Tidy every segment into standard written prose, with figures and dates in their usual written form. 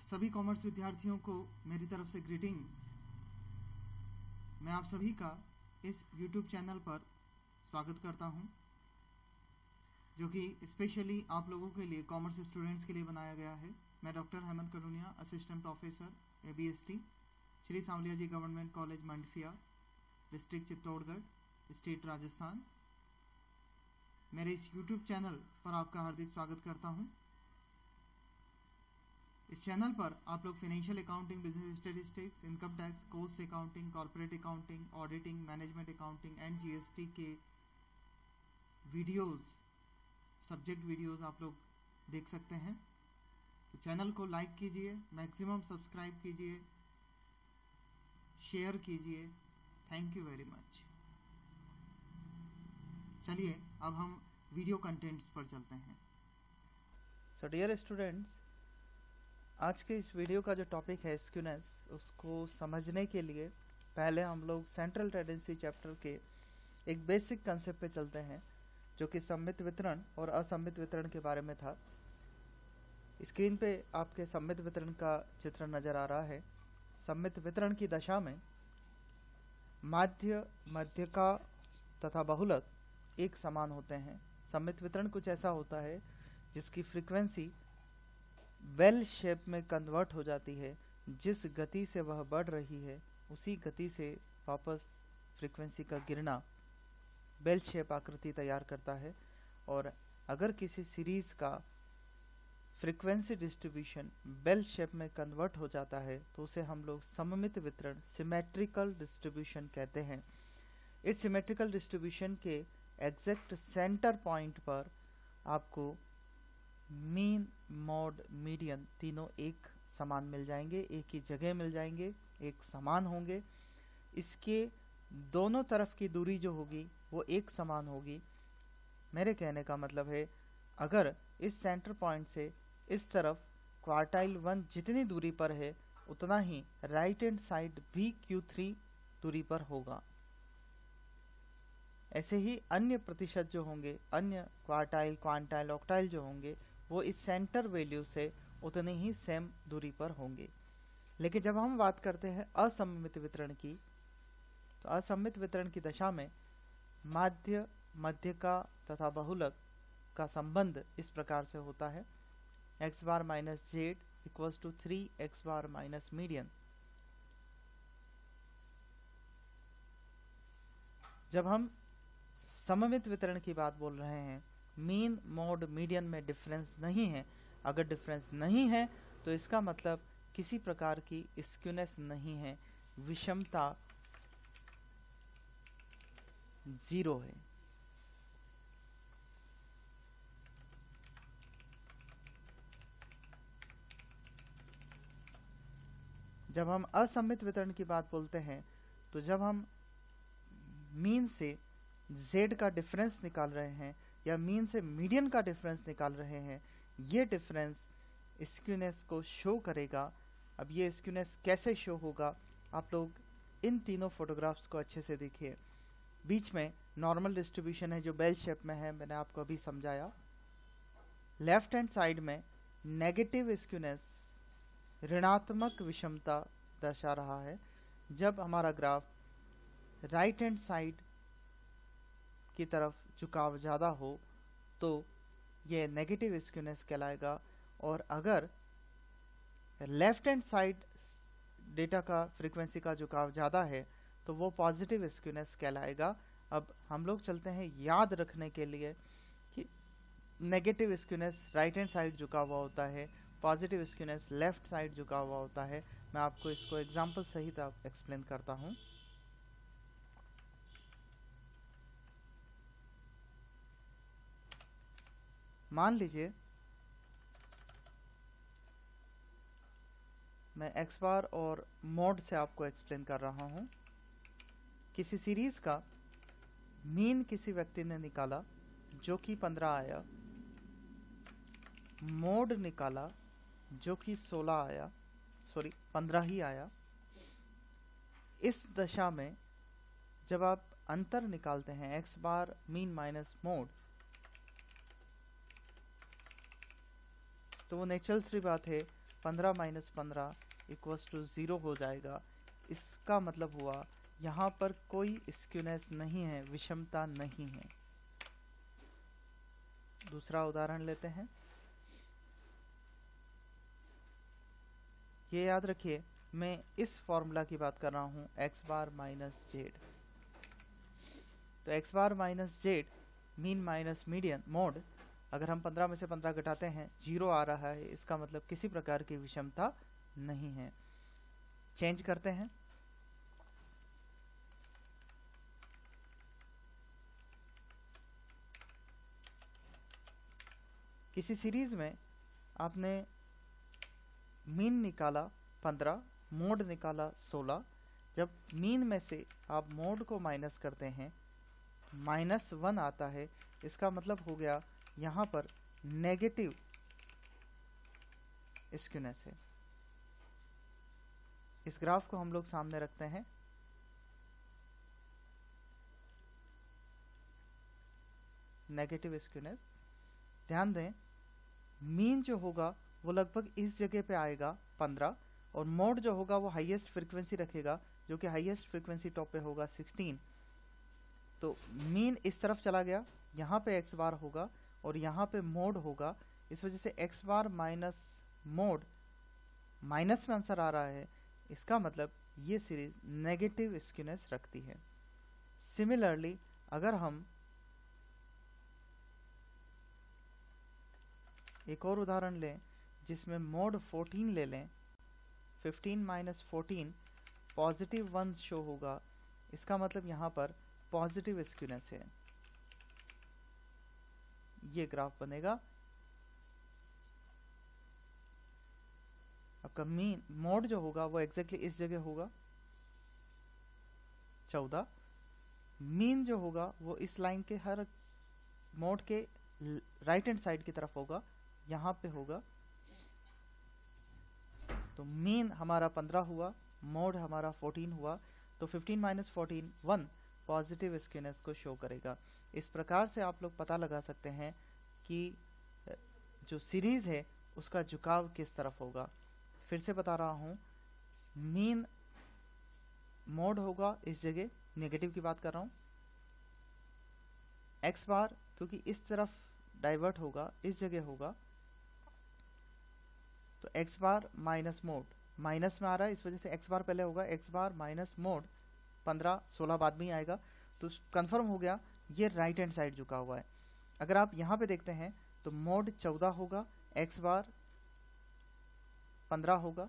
सभी कॉमर्स विद्यार्थियों को मेरी तरफ से ग्रीटिंग्स। मैं आप सभी का इस YouTube चैनल पर स्वागत करता हूं, जो कि स्पेशली आप लोगों के लिए, कॉमर्स स्टूडेंट्स के लिए बनाया गया है। मैं doctor Hemant Kaduniya, assistant professor ABST, Shri Sanwaliya ji government college Mandphiya, district Chittorgarh, state Rajasthan. मेरे इस YouTube चैनल पर आपका हार्दिक स्वागत करता हूं। इस चैनल पर आप लोग financial accounting, business statistics, income tax, cost accounting, corporate accounting, auditing, management accounting and GST के वीडियोस, सब्जेक्ट वीडियोस आप लोग देख सकते हैं। तो चैनल को लाइक कीजिए, मैक्सिमम सब्सक्राइब कीजिए, शेयर कीजिए। Thank you very much. चलिए अब हम वीडियो कंटेंट्स पर चलते हैं। सो डियर स्टूडेंट्स, आज के इस वीडियो का जो टॉपिक है स्क्यूनेस, उसको समझने के लिए पहले हम लोग सेंट्रल टेंडेंसी चैप्टर के एक बेसिक कंसेप्ट पे चलते हैं, जो कि सम्मित वितरण और असम्मित वितरण के बारे में था। स्क्रीन पे आपके सम्मित वितरण का चित्र नज़र आ रहा है। सम्मित वितरण की दशा में माध्य, मध्यका तथा बहुलक एक समान होते हैं। सम्मित वितरण कुछ ऐसा होता है जिसकी फ्रीक्वेंसी बेल शेप में कन्वर्ट हो जाती है। जिस गति से वह बढ़ रही है उसी गति से वापस फ्रीक्वेंसी का गिरना बेल शेप आकृति तैयार करता है। और अगर किसी सीरीज का फ्रीक्वेंसी डिस्ट्रीब्यूशन बेल शेप में कन्वर्ट हो जाता है तो उसे हम लोग सममित वितरण, सिमेट्रिकल डिस्ट्रीब्यूशन कहते हैं। इस सिमेट्रिकल डिस्ट्रीब्यूशन के एग्जैक्ट सेंटर पॉइंट पर आपको मीन, मॉड, मीडियन तीनों एक समान मिल जाएंगे, एक ही जगह मिल जाएंगे, एक समान होंगे। इसके दोनों तरफ की दूरी जो होगी वो एक समान होगी। मेरे कहने का मतलब है, अगर इस सेंटर पॉइंट से इस तरफ क्वार्टाइल 1 जितनी दूरी पर है उतना ही राइट हैंड साइड भी Q3 दूरी पर होगा। ऐसे ही अन्य प्रतिशत जो होंगे, अन्य क्वार्टाइल, क्वांटाइल, ऑक्टाइल जो होंगे, वो इस सेंटर वैल्यू से उतनी ही सेम दूरी पर होंगे। लेकिन जब हम बात करते हैं असममित वितरण की, तो असममित वितरण की दशा में माध्य, मध्यका तथा बहुलक का संबंध इस प्रकार से होता है: x bar minus Z equals to 3x bar minus median. जब हम सममित वितरण की बात बोल रहे हैं, मीन, मोड, मीडियन में डिफरेंस नहीं है। अगर डिफरेंस नहीं है तो इसका मतलब किसी प्रकार की स्क्यूनेस नहीं है, विषमता 0 है। जब हम असममित वितरण की बात बोलते हैं तो जब हम मीन से z का डिफरेंस निकाल रहे हैं या मीन से मीडियन का डिफरेंस निकाल रहे हैं, ये डिफरेंस स्क्यूनेस को शो करेगा। अब ये स्क्यूनेस कैसे शो होगा, आप लोग इन तीनों फोटोग्राफ्स को अच्छे से देखिए। बीच में नॉर्मल डिस्ट्रीब्यूशन है जो बेल शेप में है, मैंने आपको अभी समझाया। लेफ्ट हैंड साइड में नेगेटिव स्क्यूनेस, ऋणात्मक विषमता दर्शा रहा है। जब हमारा ग्राफ राइट हैंड साइड की तरफ झुकाव ज़्यादा हो तो ये नेगेटिव स्क्यूनेस कहलाएगा, और अगर लेफ्ट हैंड साइड डेटा का फ्रीक्वेंसी का झुकाव ज़्यादा है तो वो पॉजिटिव स्क्यूनेस कहलाएगा। अब हम लोग चलते हैं याद रखने के लिए कि negative skewness right hand side झुका हुआ होता है, पॉजिटिव स्क्यूनेस लेफ्ट साइड झुका हुआ होता है। मैं आपको इसको एग्जाम्पल सहित एक्सप्लेन करता हूँ। मान लीजिए मैं x बार और मोड से आपको एक्सप्लेन कर रहा हूं। किसी सीरीज का मीन किसी व्यक्ति ने निकाला जो कि 15 आया, मोड निकाला जो कि 16 आया, 15 ही आया। इस दशा में जब आप अंतर निकालते हैं x बार मीन माइनस मोड, तो वो नेचुरल सी बात है 15 माइनस 15 इक्वल्स टू 0 हो जाएगा। इसका मतलब हुआ यहाँ पर कोई स्क्यूनेस नहीं है, विषमता नहीं है। दूसरा उदाहरण लेते हैं। ये याद रखिए, मैं इस फॉर्मूला की बात कर रहा हूँ, एक्स बार माइनस जेड। तो X bar minus Z mean minus median mode, अगर हम 15 में से 15 घटाते हैं 0 आ रहा है, इसका मतलब किसी प्रकार की विषमता नहीं है। चेंज करते हैं। किसी सीरीज में आपने मीन निकाला 15, मोड निकाला 16। जब मीन में से आप मोड को माइनस करते हैं -1 आता है, इसका मतलब हो गया यहाँ पर नेगेटिव स्क्यूनेस है। इस ग्राफ को हम लोग सामने रखते हैं। नेगेटिव स्क्यूनेस, ध्यान दें मीन जो होगा वो लगभग इस जगह पे आएगा 15, और मोड जो होगा वो हाईएस्ट फ्रीक्वेंसी रखेगा, जो कि हाईएस्ट फ्रीक्वेंसी टॉप पे होगा 16। तो मीन इस तरफ चला गया, यहाँ पे एक्स बार होगा और यहाँ पे मोड होगा। इस वजह से x bar minus mode minus में आंसर आ रहा है। इसका मतलब ये सीरीज नेगेटिव स्क्यूनेस रखती है। सिमिलरली अगर हम एक और उदाहरण लें जिसमें मोड 14 ले लें, 15 माइनस 14 पॉजिटिव 1 शो होगा, इसका मतलब यहाँ पर पॉजिटिव स्क्यूनेस है। ये ग्राफ बनेगा। आपका मीन मोड जो होगा वो एग्जैक्टली इस जगह होगा 14। मीन जो होगा वो इस लाइन के हर मोड के राइट हैंड साइड की तरफ होगा, यहाँ पे होगा। तो मीन हमारा 15 हुआ, मोड हमारा 14 हुआ। तो 15 माइनस 14 1 पॉजिटिव स्क्यूनेस को शो करेगा। इस प्रकार से आप लोग पता लगा सकते हैं कि जो सीरीज है उसका झुकाव किस तरफ होगा। फिर से बता रहा हूं, मीन मोड होगा इस जगह, नेगेटिव की बात कर रहा हूं। एक्स बार क्योंकि इस तरफ डाइवर्ट होगा, इस जगह होगा, तो X bar minus mode minus में आ रहा है, इस वजह से एक्स बार पहले होगा। एक्स बार माइनस मोड 15 16 बाद में ही आएगा। तो कंफर्म हो गया ये राइट हैंड साइड झुका हुआ है। अगर आप यहाँ पे देखते हैं तो मोड 14 होगा, एक्स बार 15 होगा,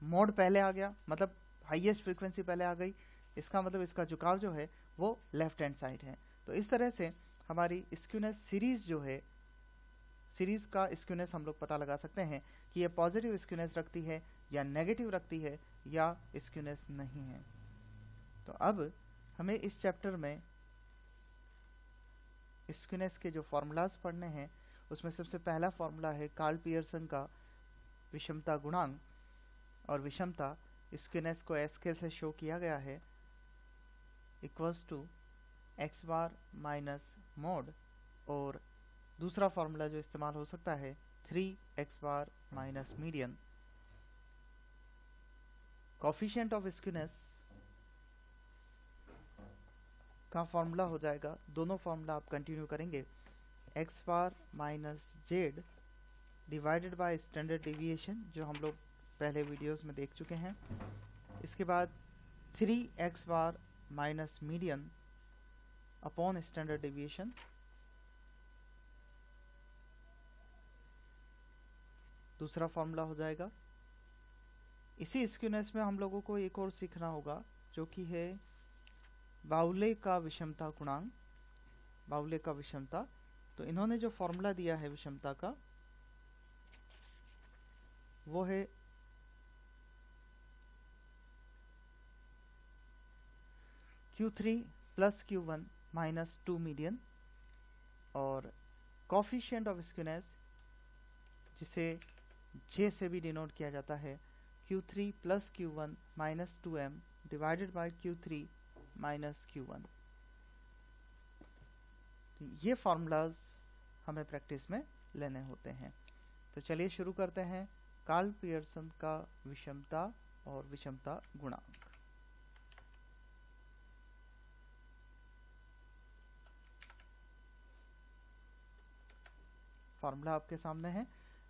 मोड पहले आ गया, मतलब हाईएस्ट फ्रीक्वेंसी पहले आ गई। इसका मतलब इसका झुकाव जो है वो लेफ्ट हैंड साइड है। तो इस तरह से हमारी स्क्यूनेस सीरीज जो है, सीरीज का स्क्यूनेस हम लोग पता लगा सकते हैं कि ये पॉजिटिव स्क्यूनेस रखती है या नेगेटिव रखती है या स्क्यूनेस नहीं है। तो अब हमें इस चैप्टर में स्क्यूनेस के जो फॉर्मूलाज पढ़ने हैं, उसमें सबसे पहला फॉर्मूला है कार्ल पियर्सन का विषमता गुणांक। और विषमता स्क्यूनेस को एसके से शो किया गया है, equals to X bar minus mode. और दूसरा फॉर्मूला जो इस्तेमाल हो सकता है 3x bar minus median. Coefficient of skewness का फॉर्मूला हो जाएगा, दोनों फॉर्मूला आप कंटिन्यू करेंगे, X bar minus Z divided by standard deviation, जो हम लोग पहले वीडियोस में देख चुके हैं। इसके बाद 3x bar minus median upon standard deviation. दूसरा फॉर्मूला हो जाएगा। इसी स्क्यूनेस में हम लोगों को एक और सीखना होगा, जो कि है बाउले का विषमता गुणांक। बाउले का विषमता, तो इन्होंने जो फॉर्मूला दिया है विषमता का वो है Q3 plus Q1 minus 2 median. और कोफिशिएंट ऑफ स्क्यूनेस, जिसे J से भी डिनोट किया जाता है, Q3 plus Q1 minus 2m divided by Q3 minus Q1। ये फॉर्मूलाज हमें प्रैक्टिस में लेने होते हैं। तो चलिए शुरू करते हैं कार्ल पियर्सन का विषमता और विषमता गुणांक। फॉर्मूला आपके सामने है,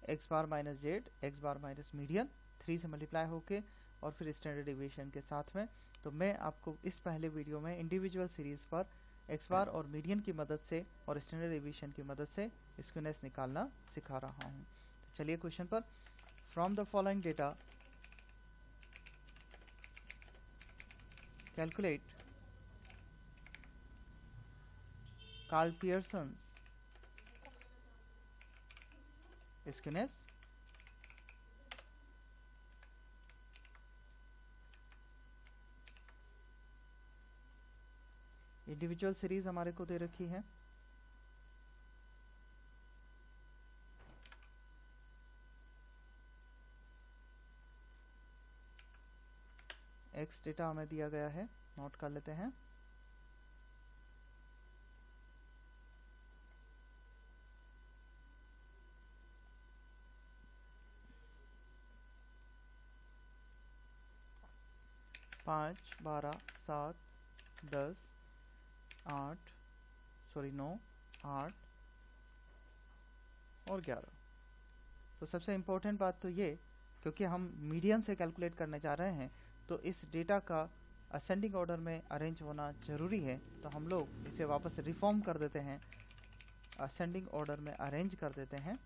x bar minus Z, x bar minus median, 3 से मल्टीप्लाई होके और फिर स्टैंडर्ड डेविएशन के साथ में। तो मैं आपको इस पहले वीडियो में इंडिविजुअल सीरीज पर एक्स बार और मीडियन की मदद से और स्टैंडर्ड डेविएशन की मदद से स्क्यूनेस निकालना सिखा रहा हूँ। तो चलिए क्वेश्चन पर, from the following data calculate Karl Pearson's skewness individual series हमारे को दे रखी है। एक्स डेटा हमें दिया गया है, नोट कर लेते हैं। पाँच, 12, 7, 10, 9, 8 और 11। तो सबसे इम्पोर्टेंट बात तो ये, क्योंकि हम मीडियन से कैलकुलेट करने जा रहे हैं तो इस डेटा का असेंडिंग ऑर्डर में अरेंज होना जरूरी है। तो हम लोग इसे वापस रिफॉर्म कर देते हैं, असेंडिंग ऑर्डर में अरेंज कर देते हैं।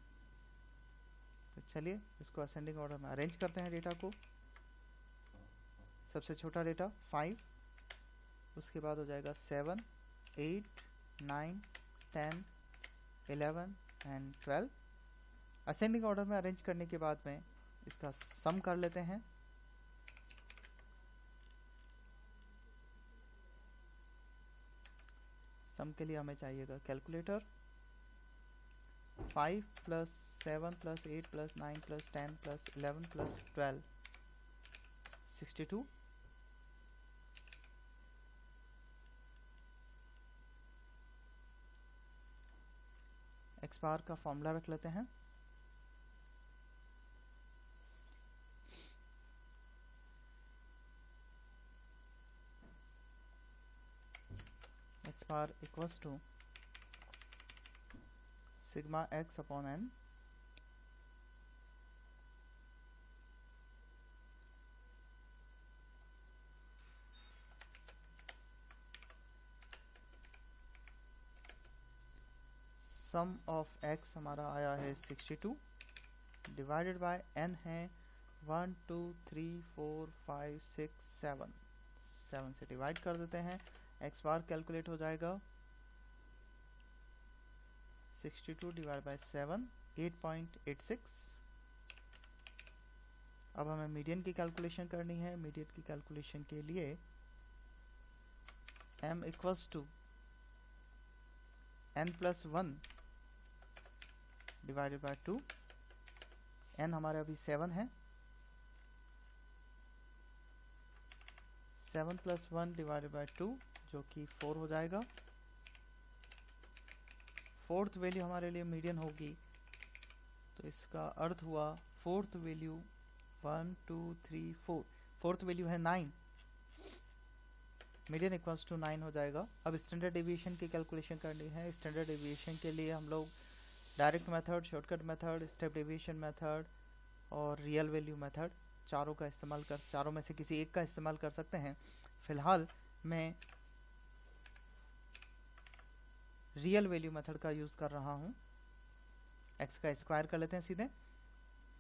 तो चलिए इसको असेंडिंग ऑर्डर में अरेंज करते हैं डेटा को। सबसे छोटा डेटा 5, उसके बाद हो जाएगा 7, 8, 9, 10, 11 एंड 12। असेंडिंग ऑर्डर में अरेंज करने के बाद में इसका सम कर लेते हैं। सम के लिए हमें चाहिएगा calculator. 5 plus 7 plus 8 plus 9 plus 10 plus 11 plus 12 62। X bar का फॉर्मूला रख लेते हैं। X bar equals to sigma X upon N sum of X हमारा आया है 62 डिवाइडेड बाय एन है 1 2 3 4 5 6 7 7 से डिवाइड कर देते हैं। एक्स बार कैलकुलेट हो जाएगा 62 डिवाइड बाय 7 8.86। अब हमें मीडियन की कैलकुलेशन करनी है। मीडियन की कैलकुलेशन के लिए m equals to n plus 1 divided by 2। n हमारे अभी 7 है, 7 प्लस 1 डिवाइडेड बाय 2 जो कि 4 हो जाएगा। फोर्थ वैल्यू हमारे लिए मीडियन होगी, तो इसका अर्थ हुआ फोर्थ वैल्यू 1 2 3 4, फोर्थ वैल्यू है 9, मीडियन इक्वल्स टू 9 हो जाएगा। अब स्टैंडर्ड डेविएशन की कैलकुलेशन करनी है। स्टैंडर्ड डेविएशन के लिए हम लोग direct method, shortcut method, step deviation method और रियल वैल्यू मेथड चारों में से किसी एक का इस्तेमाल कर सकते हैं। फिलहाल मैं रियल वैल्यू मेथड का यूज कर रहा हूं। x का स्क्वायर कर लेते हैं सीधे।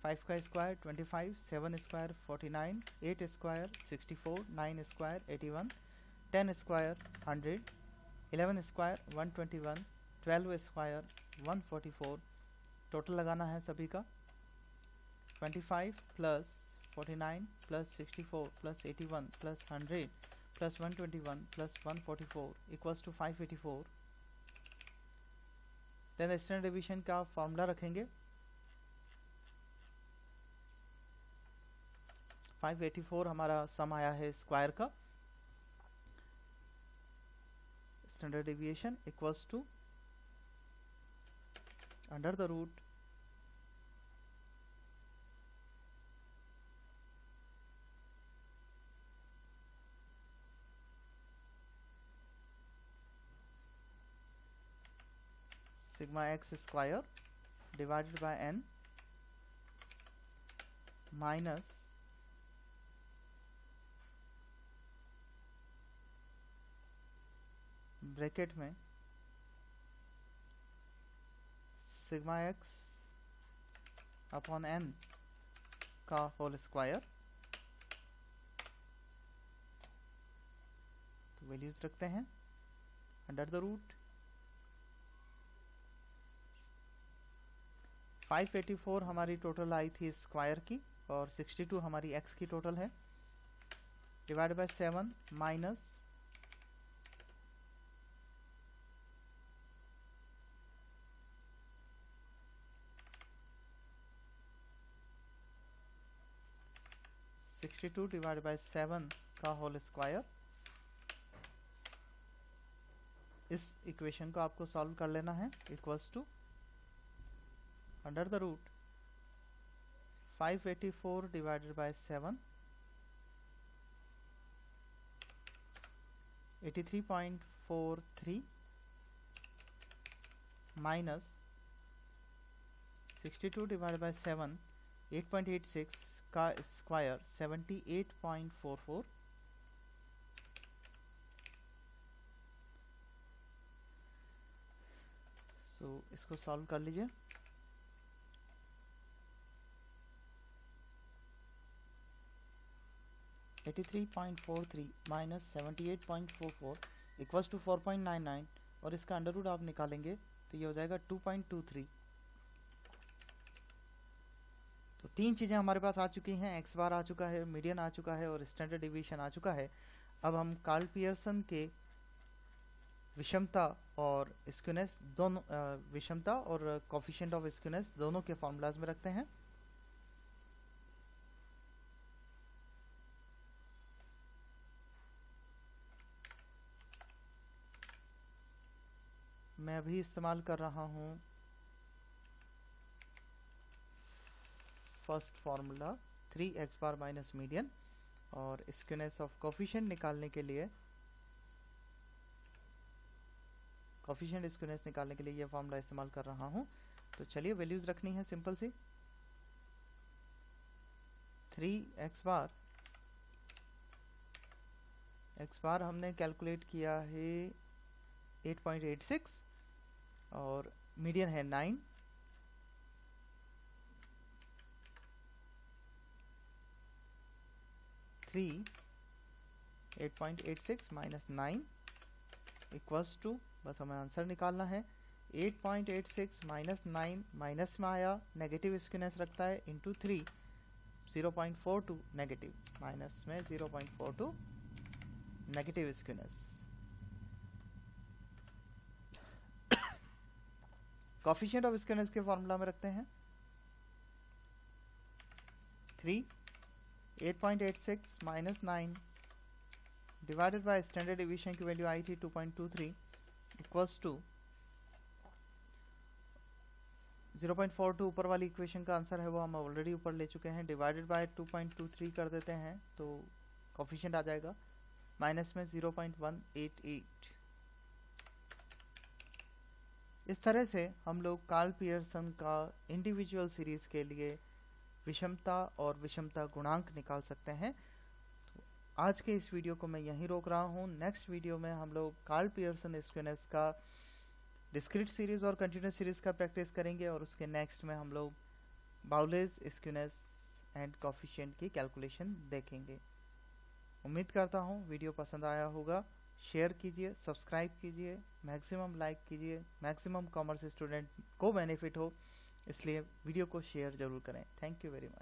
5 का square 25, 7 square 49, 8 square 64, 9 square 81, 10 square 100, 11 square 121, 12 square 144। Total लगाना है सभी का। 25 plus 49 plus 64 plus 81 plus 100 plus 121 plus 144 equals to 584। Then standard deviation का फॉर्मूला रखेंगे। 584 हमारा सम आया है स्क्वायर का। Standard deviation equals to under the root sigma x square divided bye n minus bracket में सिग्मा एक्स अपॉन n का whole square. तो values रखते हैं अंडर द रूट 584 हमारी टोटल आई थी स्क्वायर की और 62 हमारी x की टोटल है, divide by 7 minus 62 divide by 7 का होल स्क्वायर। इस इक्वेशन को आपको सॉल्व कर लेना है, equals to under the root 584 divided by 7 83.43 minus 62 divided by 7 8.86 का स्क्वायर 78.44। सो इसको सॉल्व कर लीजिए। (83.43 माइनस 78.44 इक्वल्स टू 4.99 और इसका अंडर रूट आप निकालेंगे तो ये हो जाएगा 2.23। तो तीन चीज़ें हमारे पास आ चुकी हैं, एक्स बार आ चुका है, मीडियन आ चुका है और स्टैंडर्ड डिवीजन आ चुका है। अब हम कार्ल पियर्सन के विषमता और स्क्यूनेस दोनों विषमता और कोफिशिएंट ऑफ स्क्यूनेस दोनों के फॉर्मूलाज में रखते हैं। मैं अभी इस्तेमाल कर रहा हूँ first formula 3x bar minus median, और स्क्यूनेस ऑफ कोफिशिएंट निकालने के लिए कोफिशिएंट स्क्यूनेस निकालने के लिए ये फॉर्मूला इस्तेमाल कर रहा हूँ। तो चलिए वैल्यूज रखनी है सिंपल सी। 3x बार हमने कैलकुलेट किया है 8.86 और मीडियन है 9। 8.86 माइनस 9 इक्वल्स टू, बस हमें आंसर निकालना है। 8.86 माइनस 9 माइनस में आया, नेगेटिव स्क्यूनेस रखता है, इंटू 3 0.42 नेगेटिव, माइनस में 0.42 negative skewness. Coefficient of skewness के फॉर्मूला में रखते हैं 8.86 minus 9 divided by standard division की वैल्यू आई थी 2.23 इक्वल्स टू 0.42। ऊपर वाली इक्वेशन का आंसर है वो हम ऑलरेडी ऊपर ले चुके हैं, डिवाइडेड बाय 2.23 कर देते हैं तो कोफिशिएंट आ जाएगा माइनस में 0.188। इस तरह से हम लोग कार्ल पियर्सन का इंडिविजुअल सीरीज के लिए विषमता और विषमता गुणांक निकाल सकते हैं। तो आज के इस वीडियो को मैं यहीं रोक रहा हूँ। नेक्स्ट वीडियो में हम लोग कार्ल पियर्सन स्क्यूनेस का डिस्क्रीट सीरीज और कंटिन्यूस सीरीज का प्रैक्टिस करेंगे और उसके नेक्स्ट में हम लोग बाउलेस स्क्यूनेस एंड कोफिशिएंट की कैलकुलेशन देखेंगे। उम्मीद करता हूँ वीडियो पसंद आया होगा। शेयर कीजिए, सब्सक्राइब कीजिए, मैक्सिमम लाइक कीजिए, मैक्सिमम कॉमर्स स्टूडेंट को बेनिफिट हो, इसलिए वीडियो को शेयर जरूर करें। Thank you very much.